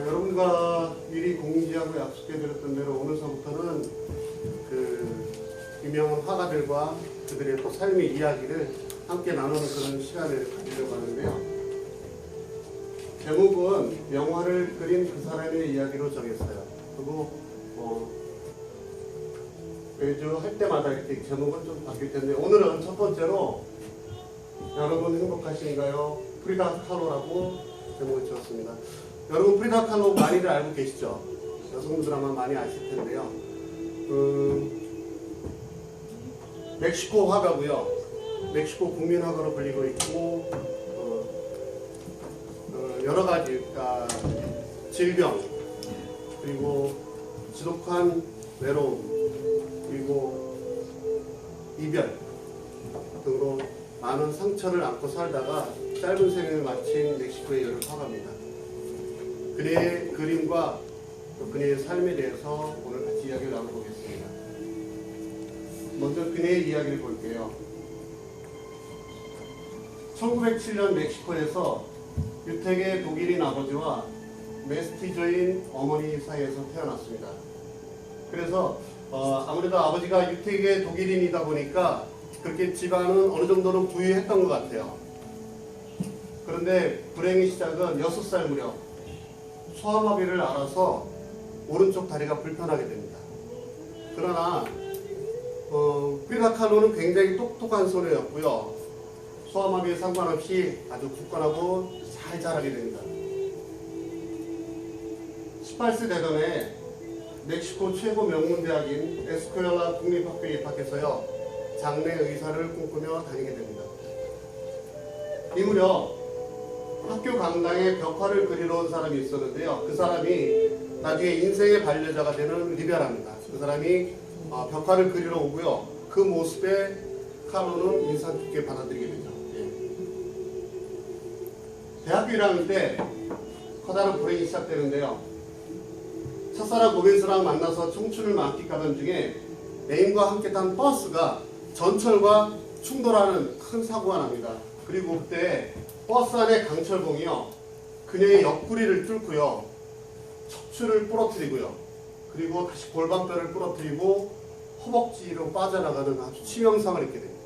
여러분과 미리 공지하고 약속해드렸던 대로 오늘서부터는 그 유명한 화가들과 그들의 또 삶의 이야기를 함께 나누는 그런 시간을 가지려고 하는데요. 제목은 영화를 그린 그 사람의 이야기로 정했어요. 그리고 매주 할 때마다 이렇게 제목은 좀 바뀔 텐데, 오늘은 첫 번째로 여러분 행복하신가요? 프리다 칼로라고 제목을 지었습니다. 여러분 프리다 칼로 많이들 알고 계시죠? 여성분들 아마 많이 아실 텐데요. 멕시코 화가고요. 멕시코 국민 화가로 불리고 있고, 여러 가지 질병, 그리고 지독한 외로움, 그리고 이별 등으로 많은 상처를 안고 살다가 짧은 생을 마친 멕시코의 여러 화가입니다. 그녀의 그림과 또 그녀의 삶에 대해서 오늘 같이 이야기를 나눠보겠습니다. 먼저 그녀의 이야기를 볼게요. 1907년 멕시코에서 유택의 독일인 아버지와 메스티저인 어머니 사이에서 태어났습니다. 그래서 아무래도 아버지가 유택의 독일인이다 보니까 그렇게 집안은 어느 정도는 부유했던 것 같아요. 그런데 불행의 시작은 6살 무렵 소아마비를 앓아서 오른쪽 다리가 불편하게 됩니다. 그러나 프리다 칼로는 굉장히 똑똑한 소녀였고요. 소아마비에 상관없이 아주 굳건하고 잘 자라게 됩니다. 18세 되던 멕시코 최고 명문대학인 에스쿠엘라 국립학교에 입학해서요, 장례 의사를 꿈꾸며 다니게 됩니다. 이 무렵 학교 강당에 벽화를 그리러 온 사람이 있었는데요. 그 사람이 나중에 인생의 반려자가 되는 리베라입니다. 그 사람이 벽화를 그리러 오고요. 그 모습에 칼로는 인상 깊게 받아들이게 되죠. 대학교 1학년 때 커다란 불행이 시작되는데요. 첫사랑 고민수랑 만나서 청춘을 만끽하던 중에 애인과 함께 탄 버스가 전철과 충돌하는 큰 사고가 납니다. 그리고 그때 버스 안에 강철봉이요, 그녀의 옆구리를 뚫고요, 척추를 부러뜨리고요, 그리고 다시 골반뼈를 부러뜨리고 허벅지로 빠져나가는 아주 치명상을 입게 됩니다.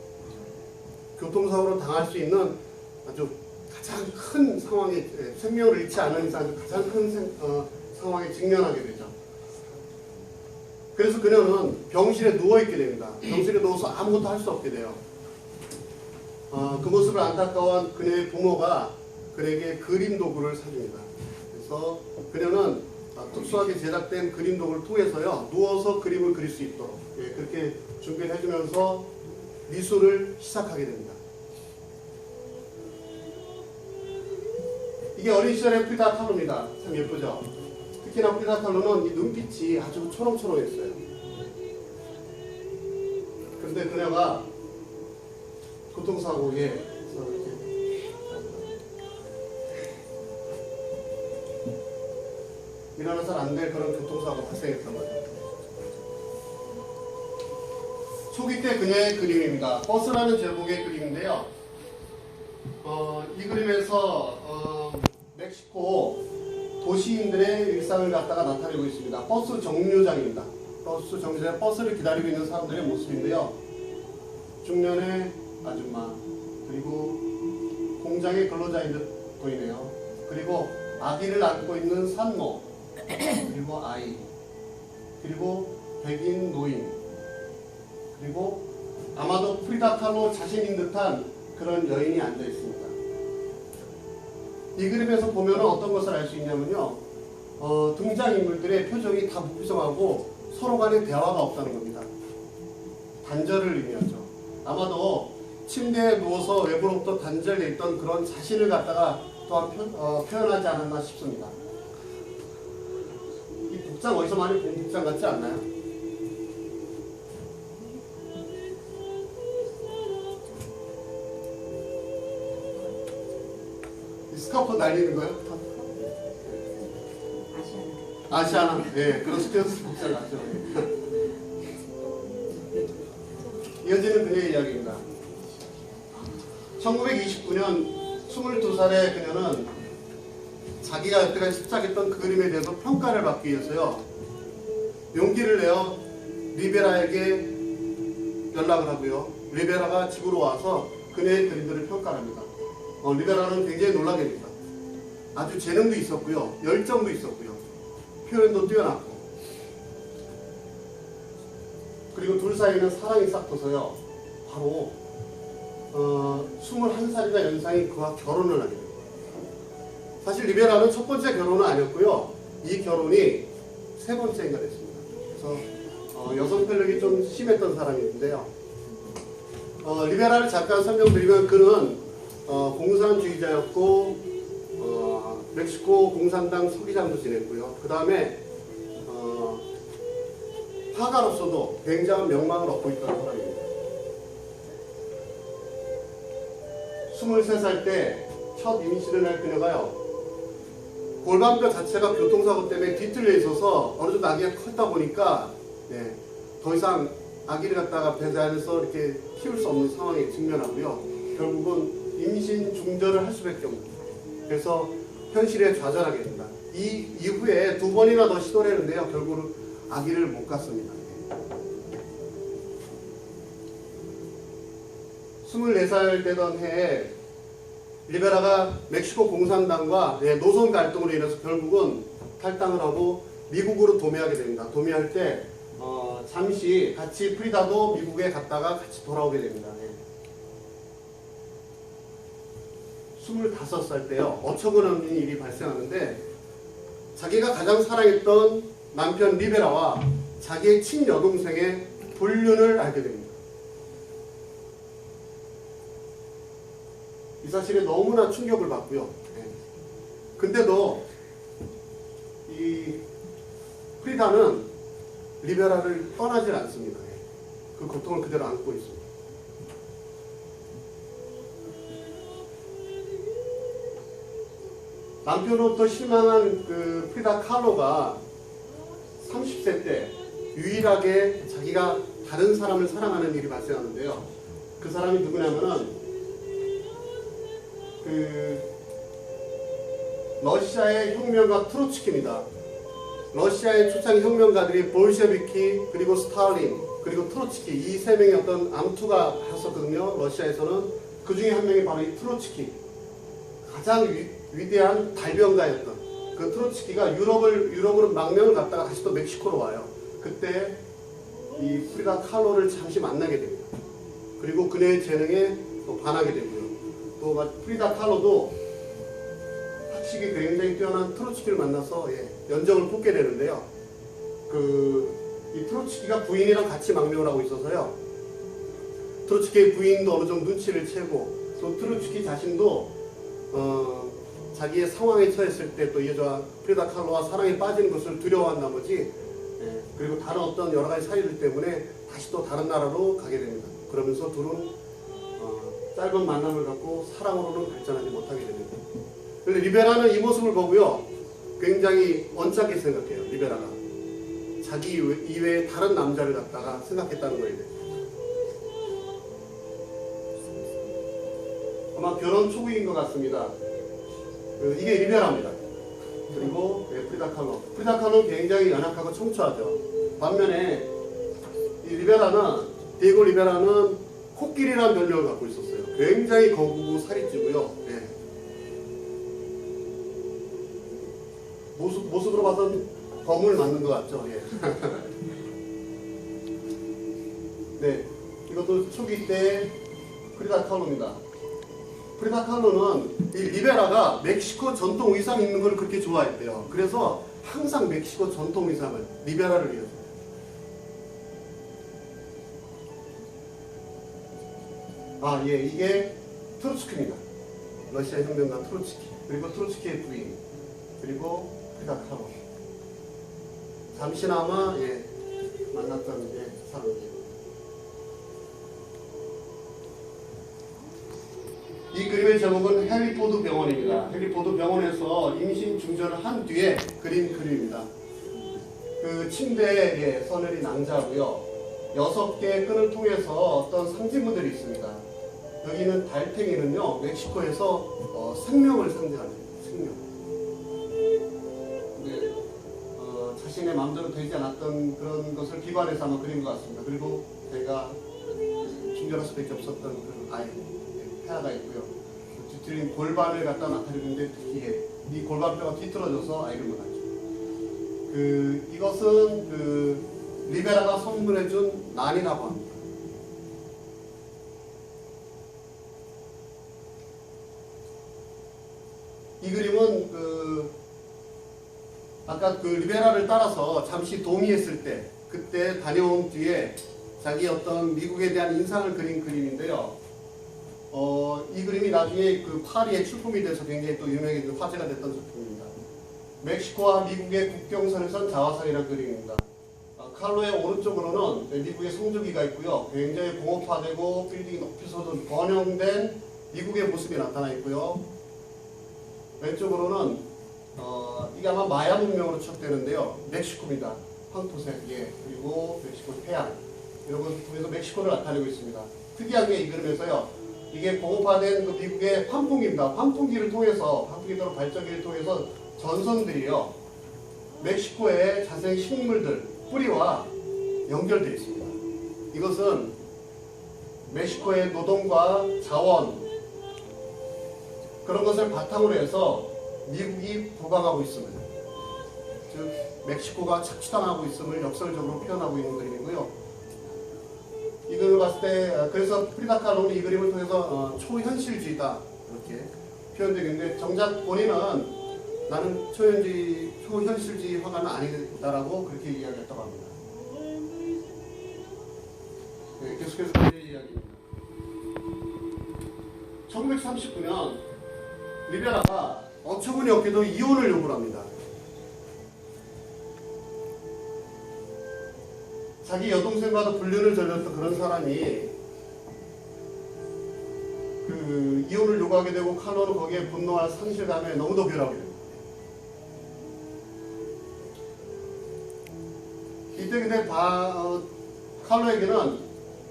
교통사고로 당할 수 있는 아주 가장 큰 상황에, 생명을 잃지 않는 이상 가장 큰 상황에 직면하게 되죠. 그래서 그녀는 병실에 누워있게 됩니다. 병실에 누워서 아무것도 할 수 없게 돼요. 그 모습을 안타까워한 그녀의 부모가 그에게 그림 도구를 사줍니다. 그래서 그녀는 특수하게 제작된 그림 도구를 통해서요, 누워서 그림을 그릴 수 있도록 그렇게 준비를 해주면서 미술을 시작하게 됩니다. 이게 어린 시절의 프리다 칼로입니다. 참 예쁘죠? 특히나 프리다 칼로는 이 눈빛이 아주 초롱초롱했어요. 그런데 그녀가 교통사고에 이렇게 일어나서는 안 될 그런 교통사고가 발생했던 거죠. 초기 때 그녀의 그림입니다. 버스라는 제목의 그림인데요. 이 그림에서 멕시코 도시인들의 일상을 갖다가 나타내고 있습니다. 버스 정류장입니다. 버스 정류장에 버스를 기다리고 있는 사람들의 모습인데요. 중년의 아줌마, 그리고 공장의 근로자인 듯 보이네요. 그리고 아기를 안고 있는 산모, 그리고 아이, 그리고 백인 노인, 그리고 아마도 프리다 칼로 자신인 듯한 그런 여인이 앉아 있습니다. 이 그림에서 보면 어떤 것을 알 수 있냐면요, 등장인물들의 표정이 다 무표정하고 서로 간에 대화가 없다는 겁니다. 단절을 의미하죠. 아마도 침대에 누워서 외부로부터 단절되어 있던 그런 자신을 갖다가 또한 표현하지 않았나 싶습니다. 이 복장 어디서 많이 본 복장 같지 않나요? 이 스카프 날리는 거요? 아시아나. 네, 그런 스튜어스 복장 같죠. 이어지는 그녀의 이야기입니다. 1929년 22살의 그녀는 자기가 여태까지 습작했던 그 그림에 대해서 평가를 받기 위해서요, 용기를 내어 리베라에게 연락을 하고요, 리베라가 집으로 와서 그녀의 그림들을 평가합니다. 리베라는 굉장히 놀라게 됩니다. 아주 재능도 있었고요, 열정도 있었고요, 표현도 뛰어났고, 그리고 둘 사이에는 사랑이 싹 터서요, 바로 21살이나 연상인 그와 결혼을 하게 됩니다. 사실 리베라는 첫 번째 결혼은 아니었고요, 이 결혼이 세 번째인가 됐습니다. 그래서 여성 편력이 좀 심했던 사람인데요, 리베라를 잠깐 설명드리면 그는 공산주의자였고 멕시코 공산당 서기장도 지냈고요, 그 다음에 화가로서도 굉장한 명망을 얻고 있던 사람입니다. 23살 때 첫 임신을 할 그녀가요, 골반뼈 자체가 교통사고 때문에 뒤틀려 있어서 어느 정도 아기가 컸다 보니까 더 이상 아기를 갖다가 배제 안에서 이렇게 키울 수 없는 상황에 직면하고요, 결국은 임신 중절을 할 수밖에 없습니다. 그래서 현실에 좌절하게 됩니다. 이 이후에 두 번이나 더 시도를 했는데요, 결국은 아기를 못 갖습니다. 24살 되던 해에 리베라가 멕시코 공산당과 노선 갈등으로 인해서 결국은 탈당을 하고 미국으로 도매하게 됩니다. 도매할 때 잠시 같이 프리다도 미국에 갔다가 같이 돌아오게 됩니다. 25살 때요, 어처구니없는 일이 발생하는데 자기가 가장 사랑했던 남편 리베라와 자기의 친여동생의 불륜을 알게 됩니다. 이 사실에 너무나 충격을 받고요. 근데도 이 프리다는 리베라를 떠나질 않습니다. 그 고통을 그대로 안고 있습니다. 남편으로부터 실망한 그 프리다 칼로가 30세 때 유일하게 자기가 다른 사람을 사랑하는 일이 발생하는데요, 그 사람이 누구냐면은 러시아의 혁명가 트로츠키입니다. 러시아의 초창 혁명가들이 볼셰비키, 그리고 스탈린, 그리고 트로츠키, 이 세 명의 어떤 암투가 했었거든요, 러시아에서는. 그 중에 한 명이 바로 이 트로츠키, 가장 위대한 달변가였던 그 트로츠키가 유럽으로 망명을 갔다가 다시 또 멕시코로 와요. 그때 이 프리다 칼로를 잠시 만나게 됩니다. 그리고 그녀의 재능에 또 반하게 되고요. 또 프리다 칼로도 학식이 굉장히 뛰어난 트로츠키를 만나서 연정을 뽑게 되는데요, 이 트로츠키가 부인이랑 같이 망명을 하고 있어서요, 트로츠키의 부인도 어느 정도 눈치를 채고, 또 트로츠키 자신도 자기의 상황에 처했을 때 또 이 여자 프리다 칼로와 사랑에 빠지는 것을 두려워한 나머지, 그리고 다른 어떤 여러 가지 사유들 때문에 다시 또 다른 나라로 가게 됩니다. 그러면서 둘은 짧은 만남을 갖고 사랑으로는 발전하지 못하게 됩니다. 그런데 리베라는 이 모습을 보고요, 굉장히 언짢게 생각해요. 리베라가 자기 이외에 다른 남자를 갖다가 생각했다는 거예요. 아마 결혼 초기인 것 같습니다. 이게 리베라입니다. 그리고 프리다 칼로. 프리다 칼로는 굉장히 연약하고 청초하죠. 반면에 이 디에고 리베라는 코끼리라는 별명을 갖고 있었어요. 굉장히 거구고 살이 찌고요. 모습으로 봐서는 검을 맞는 것 같죠. 네, 이것도 초기 때 프리다 칼로입니다. 프리다 칼로는 이 리베라가 멕시코 전통 의상 입는 걸 그렇게 좋아했대요. 그래서 항상 멕시코 전통 의상을 리베라를 위해서. 이게 트로츠키입니다. 러시아 혁명가 트로츠키, 그리고 트로츠키의 부인, 그리고 프리다 칼로. 잠시나마 만났던 사람이에요. 이 그림의 제목은 헨리포드 병원입니다. 헨리포드 병원에서 임신 중절을 한 뒤에 그린 그림입니다. 그 침대에 서늘이 낭자하고요, 6개의 끈을 통해서 어떤 상징물들이 있습니다. 여기 있는 달팽이는요, 멕시코에서 생명을 상징합니다. 생명. 자신의 마음대로 되지 않았던 그런 것을 기반해서 아마 그린 것 같습니다. 그리고 제가 친절할 수밖에 없었던 그런 아이, 폐하가 있고요. 뒤틀린 골반을 갖다 나타내는데 뒤에 이 골반뼈가 뒤틀어져서 아이를 못하죠. 이것은 리베라가 선물해준 난이라고 합니다. 이 그림은 아까 리베라를 따라서 잠시 도미했을 때 그때 다녀온 뒤에 자기 어떤 미국에 대한 인상을 그린 그림인데요. 이 그림이 나중에 파리에 출품이 돼서 굉장히 또 유명해진 화제가 됐던 작품입니다. 멕시코와 미국의 국경선에선 자화상이라는 그림입니다. 칼로의 오른쪽으로는 미국의 성조기가 있고요. 굉장히 공업화되고 빌딩이 높이 솟은 번영된 미국의 모습이 나타나 있고요. 왼쪽으로는 이게 아마 마야 문명으로 추측되는데요. 멕시코입니다. 황토색, 그리고 멕시코 태양 이런 것을 통해서 멕시코를 나타내고 있습니다. 특이한 게 이 그림에서요. 이게 공업화된 미국의 환풍기입니다. 환풍기를 통해서 환풍기로 발전기를 통해서 전선들이요. 멕시코의 자생 식물들 뿌리와 연결되어 있습니다. 이것은 멕시코의 노동과 자원 그런 것을 바탕으로 해서 미국이 부강하고 있음을, 즉 멕시코가 착취당하고 있음을 역설적으로 표현하고 있는 그림이고요. 이 그림을 봤을 때 그래서 프리다 칼로는 이 그림을 통해서 초현실주의다 이렇게 표현되겠는데 정작 본인은 나는 초현실주의 화가는 아니다라고 그렇게 이야기했다고 합니다. 계속해서 이야기입니다. 1939년 리베라가 어처구니 없게도 이혼을 요구를 합니다. 자기 여동생과도 불륜을 저질렀던 그런 사람이 이혼을 요구하게 되고 칼로는 거기에 분노와 상실감에 너무도 괴로워하게 됩니다. 이때 근데 칼로에게는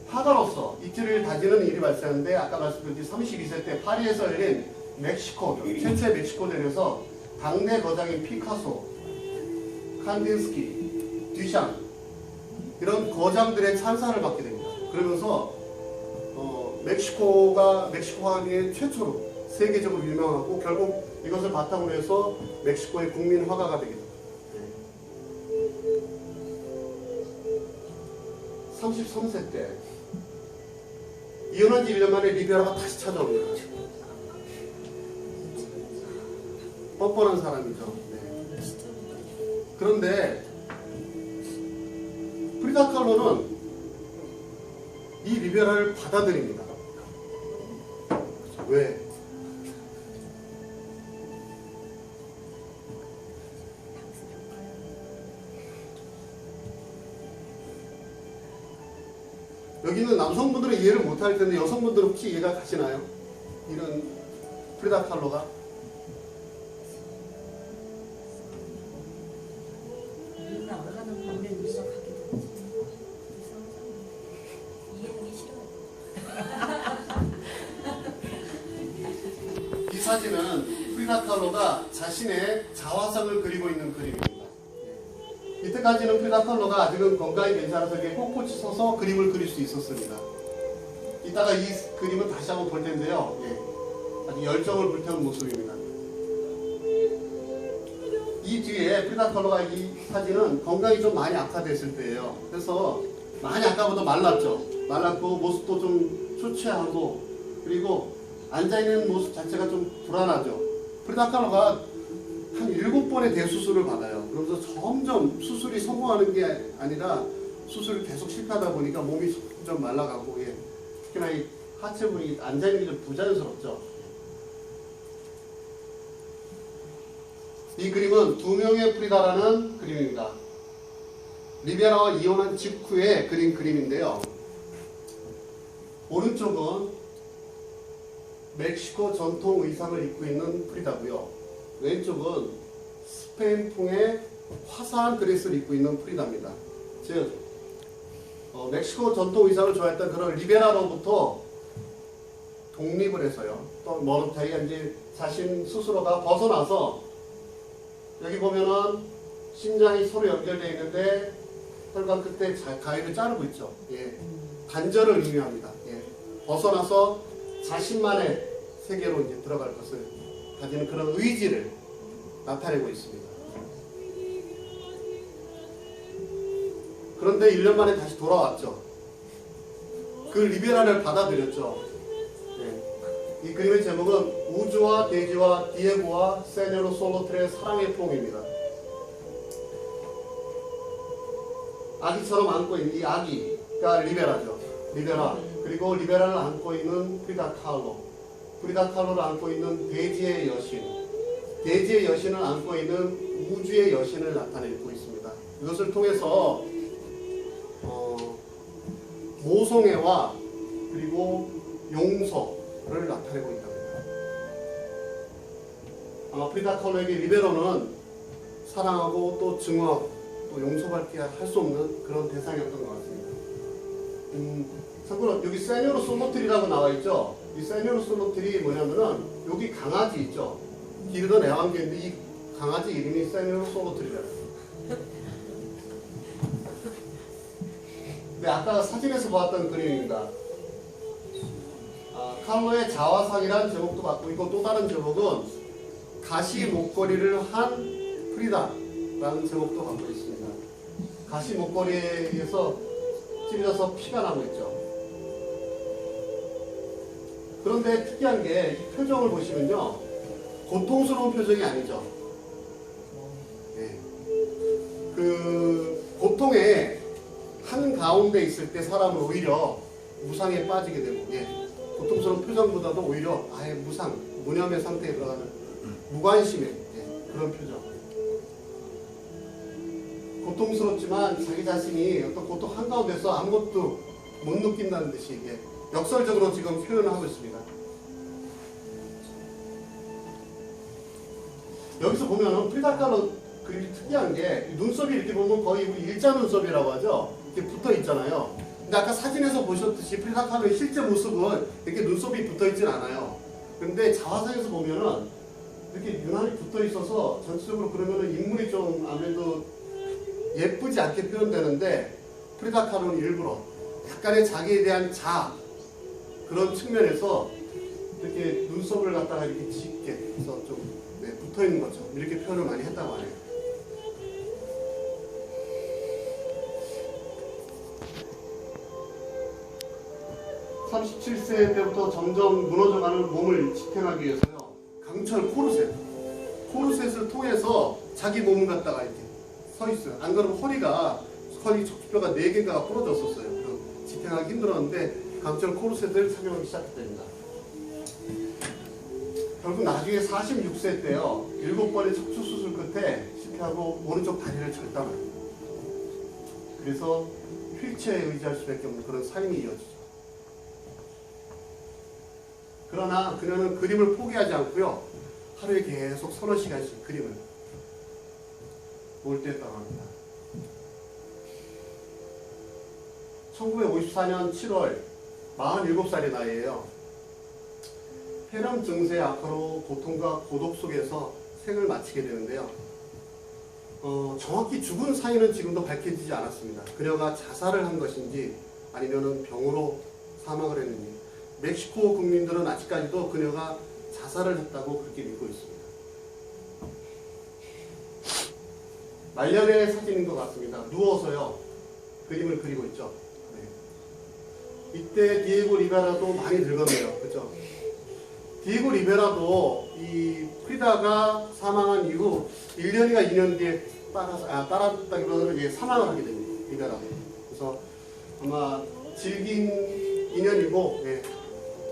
화가로서 이틀을 다지는 일이 발생하는데 아까 말씀드렸듯이 32세 때 파리에서 열린 멕시코, 최초의 멕시코 대회에서 당대 거장인 피카소, 칸딘스키, 듀샹 이런 거장들의 찬사를 받게 됩니다. 그러면서 멕시코 화가의 최초로 세계적으로 유명하고 결국 이것을 바탕으로 해서 멕시코의 국민 화가가 되게 됩니다. 33세 때 이혼한 지 1년 만에 리베라가 다시 찾아옵니다. 뻔뻔한 사람이죠. 네. 그런데 프리다 칼로는 이 리베라를 받아들입니다. 왜? 여기는 남성분들은 이해를 못할 텐데 여성분들은 혹시 이해가 가시나요? 이런 프리다 칼로가? 이 사진은 프리다 칼로가 자신의 자화상을 그리고 있는 그림입니다. 이때까지는 프리다 칼로가 아직은 건강이 괜찮아서 꼿꼿이 서서 그림을 그릴 수 있었습니다. 이따가 이 그림을 다시 한번 볼 텐데요. 아주 열정을 불태운 모습입니다. 이 뒤에 프리다 칼로가 이 사진은 건강이 좀 많이 악화됐을 때예요. 그래서 많이 아까보다 말랐죠. 말랐고 모습도 좀 초췌하고 그리고 앉아있는 모습 자체가 좀 불안하죠. 프리다 칼로가 한 7번의 대수술을 받아요. 그러면서 점점 수술이 성공하는 게 아니라 수술을 계속 실패하다 보니까 몸이 점점 말라가고 특히나 이 하체부위 앉아있는 게 좀 부자연스럽죠. 이 그림은 두 명의 프리다라는 그림입니다. 리베라와 이혼한 직후에 그린 그림인데요. 오른쪽은 멕시코 전통 의상을 입고 있는 프리다고요. 왼쪽은 스페인풍의 화사한 드레스를 입고 있는 프리다입니다. 즉 멕시코 전통 의상을 좋아했던 그런 리베라로부터 독립을 해서요. 또 자기가 이제 자신 스스로가 벗어나서 여기 보면은 심장이 서로 연결되어 있는데 혈관 끝에 가위를 자르고 있죠. 예. 단절을 의미합니다. 예. 벗어나서 자신만의 세계로 이제 들어갈 것을 가지는 그런 의지를 나타내고 있습니다. 그런데 1년 만에 다시 돌아왔죠. 그 리베라를 받아들였죠. 예. 이 그림의 제목은 우주와 대지와 디에고와 세뇨로 솔로트의 사랑의 포옹입니다. 아기처럼 안고 있는 이 아기가 리베라죠. 리베라. 그리고 리베라를 안고 있는 프리다 칼로. 프리다 칼로를 안고 있는 대지의 여신. 대지의 여신을 안고 있는 우주의 여신을 나타내고 있습니다. 이것을 통해서 모성애와 그리고 용서를 나타내고 있답니다. 아마 프리다 칼로에게 리베로는 사랑하고 또 증오하고 또 용서받기 할 수 없는 그런 대상이었던 것 같습니다. 참고로 여기 세뇨로 솔로트리라고 나와 있죠. 이 세뇨로 솔로트리 뭐냐면은 여기 강아지 있죠. 기르던 애완견인데 이 강아지 이름이 세뇨로 솔로트리라고. 네, 아까 사진에서 보았던 그림입니다. 칼로의 자화상이라는 제목도 받고 있고 또 다른 제목은 가시 목걸이를 한 프리다라는 제목도 받고 있습니다. 가시 목걸이에서 찔려서 피가 나고 있죠. 그런데 특이한 게 이 표정을 보시면요, 고통스러운 표정이 아니죠. 네. 그 고통의 한 가운데 있을 때 사람은 오히려 무상에 빠지게 되고, 예. 고통스러운 표정보다도 오히려 아예 무상, 무념의 상태에 들어가는 무관심의 그런 표정. 고통스럽지만 자기 자신이 어떤 고통 한가운데서 아무것도 못 느낀다는 듯이 이게 역설적으로 지금 표현을 하고 있습니다. 여기서 보면 프리다 칼로 그림이 특이한 게 눈썹이 이렇게 보면 거의 일자 눈썹이라고 하죠. 이렇게 붙어 있잖아요. 근데 아까 사진에서 보셨듯이 프리다 칼로의 실제 모습은 이렇게 눈썹이 붙어 있진 않아요. 근데 자화상에서 보면은 이렇게 유난히 붙어 있어서 전체적으로 그러면은 인물이 좀 아무래도 예쁘지 않게 표현되는데 프리다 칼로는 일부러 약간의 자기에 대한 그런 측면에서 이렇게 눈썹을 갖다가 이렇게 짙게 해서 좀 붙어 있는 것처럼 이렇게 표현을 많이 했다고 하네요. (37세) 때부터 점점 무너져가는 몸을 지탱하기 위해서요, 강철 코르셋을 통해서 자기 몸을 갖다가 이렇게 서 있어요. 안 그러면 허리 척추뼈가 4개가 부러졌었어요. 지탱하기 힘들었는데 강철 코르셋을 착용하기 시작했답니다. 결국 나중에 46세 때요, 7번의 척추 수술 끝에 실패하고 오른쪽 다리를 절단합니다. 그래서 휠체어에 의지할 수밖에 없는 그런 삶이 이어지죠. 그러나 그녀는 그림을 포기하지 않고요, 하루에 계속 서너 시간씩 그림을 몰두했다고 합니다. 1954년 7월 47살의 나이에요. 폐렴 증세 악화로 고통과 고독 속에서 생을 마치게 되는데요. 정확히 죽은 사인은 지금도 밝혀지지 않았습니다. 그녀가 자살을 한 것인지 아니면 병으로 사망을 했는지. 멕시코 국민들은 아직까지도 그녀가 자살을 했다고 그렇게 믿고 있습니다. 말년의 사진인 것 같습니다. 누워서요, 그림을 그리고 있죠. 네. 이때 디에고 리베라도 많이 늙었네요. 그죠? 디에고 리베라도 이 프리다가 사망한 이후 1년이가 2년 뒤에 따라다기보다는 사망을 하게 됩니다. 리베라도. 그래서 아마 질긴 인연이고,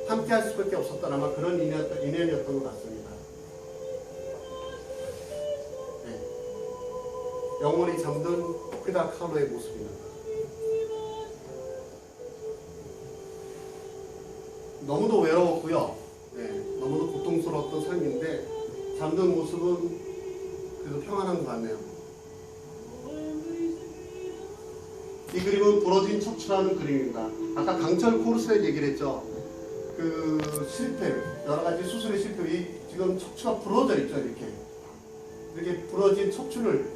함께 할 수밖에 없었던 아마 그런 인연이었던 것 같습니다. 영원히 잠든 프리다 칼로의 모습입니다. 너무도 외로웠고요. 너무도 고통스러웠던 삶인데 잠든 모습은 그래도 평안한 것 같네요. 이 그림은 부러진 척추라는 그림입니다. 아까 강철 코르셋 얘기를 했죠. 그 실패, 여러 가지 수술의 실패, 지금 척추가 부러져 있죠, 이렇게. 이렇게 부러진 척추를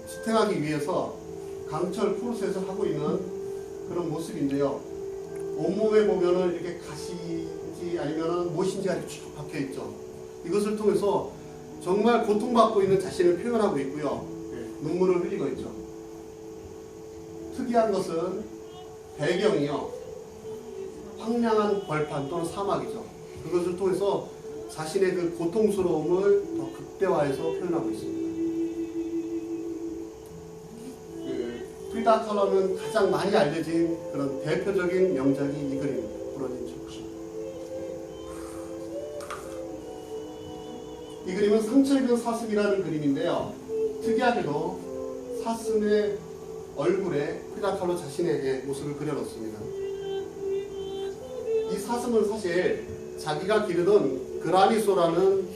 지탱하기 위해서 강철 코르셋을 하고 있는 그런 모습인데요. 온몸에 보면은 이렇게 가시인지 아니면은 못인지가 이렇게 쭉 박혀 있죠. 이것을 통해서 정말 고통받고 있는 자신을 표현하고 있고요. 눈물을 흘리고 있죠. 특이한 것은 배경이요, 황량한 벌판 또는 사막이죠. 그것을 통해서 자신의 그 고통스러움을 더 극대화해서 표현하고 있습니다. 프리다 칼로는 가장 많이 알려진 그런 대표적인 명작이 이 그림입니다. 부러진 척추. 이 그림은 상처 입은 사슴이라는 그림인데요. 특이하게도 사슴의 얼굴에 프리다 칼로 자신의 모습을 그려놓습니다. 이 사슴은 사실 자기가 기르던 그라니소라는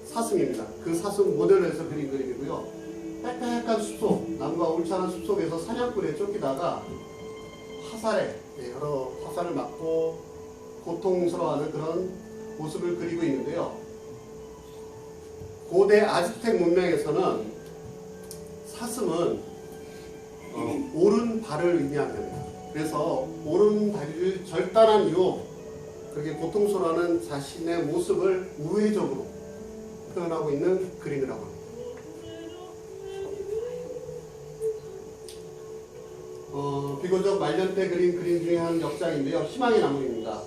사슴입니다. 그 사슴 모델로 해서 그린 그림이고요. 빽빽한 숲속, 나무가 울창한 숲속에서 사냥꾼에 쫓기다가 화살에, 여러 화살을 맞고 고통스러워하는 그런 모습을 그리고 있는데요. 고대 아즈텍 문명에서는 사슴은 오른발을 의미합니다. 그래서 오른다리를 절단한 이후 그렇게 고통스러워하는 자신의 모습을 우회적으로 표현하고 있는 그림이라고 합니다. 비교적 말년 때 그린 그림 중에 한 역장인데요. 희망의 나무입니다.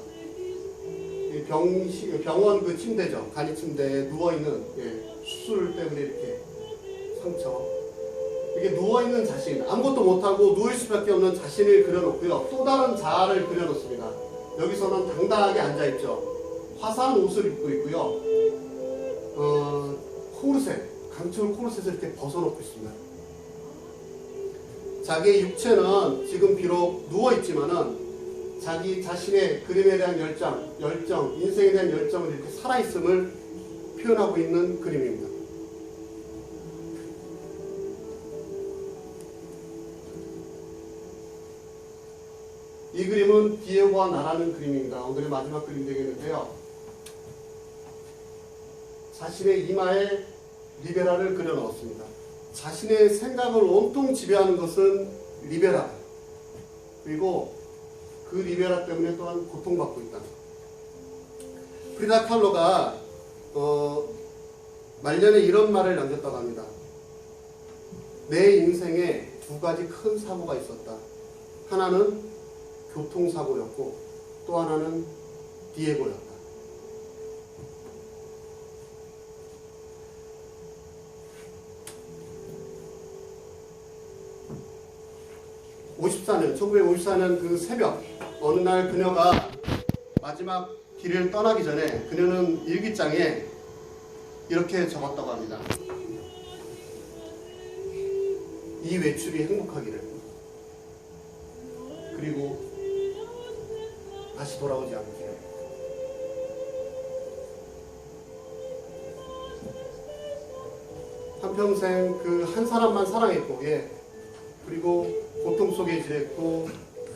병원 그 침대죠. 간이 침대에 누워있는, 수술 때문에 이렇게 상처. 이렇게 누워있는 자신, 아무것도 못하고 누울 수밖에 없는 자신을 그려놓고요. 또 다른 자아를 그려놓습니다. 여기서는 당당하게 앉아있죠. 화사한 옷을 입고 있고요. 코르셋, 강철 코르셋을 이렇게 벗어놓고 있습니다. 자기의 육체는 지금 비록 누워있지만은 자기 자신의 그림에 대한 열정, 인생에 대한 열정을 이렇게 살아있음을 표현하고 있는 그림입니다. 이 그림은 디에고와 나라는 그림입니다. 오늘의 마지막 그림 되겠는데요. 자신의 이마에 리베라를 그려 넣었습니다. 자신의 생각을 온통 지배하는 것은 리베라. 그리고 그 리베라 때문에 또한 고통받고 있다. 프리다 칼로가 말년에 이런 말을 남겼다고 합니다. 내 인생에 두 가지 큰 사고가 있었다. 하나는 교통사고였고 또 하나는 디에고였다. 1954년 그 새벽 어느 날 그녀가 마지막 길을 떠나기 전에 그녀는 일기장에 이렇게 적었다고 합니다. 이 외출이 행복하기를. 그리고 다시 돌아오지 않기를. 한평생 그 한 사람만 사랑했고, 그리고 고통 속에 지냈고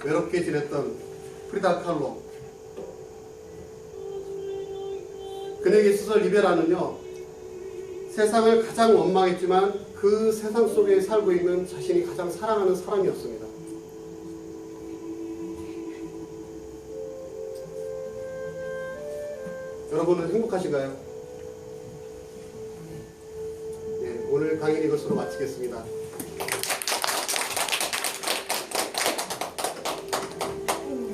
외롭게 지냈던 프리다 칼로. 그에게 있어서 리베라는요, 세상을 가장 원망했지만 그 세상 속에 살고 있는 자신이 가장 사랑하는 사람이었습니다. 여러분은 행복하신가요? 오늘 강의는 이것으로 마치겠습니다.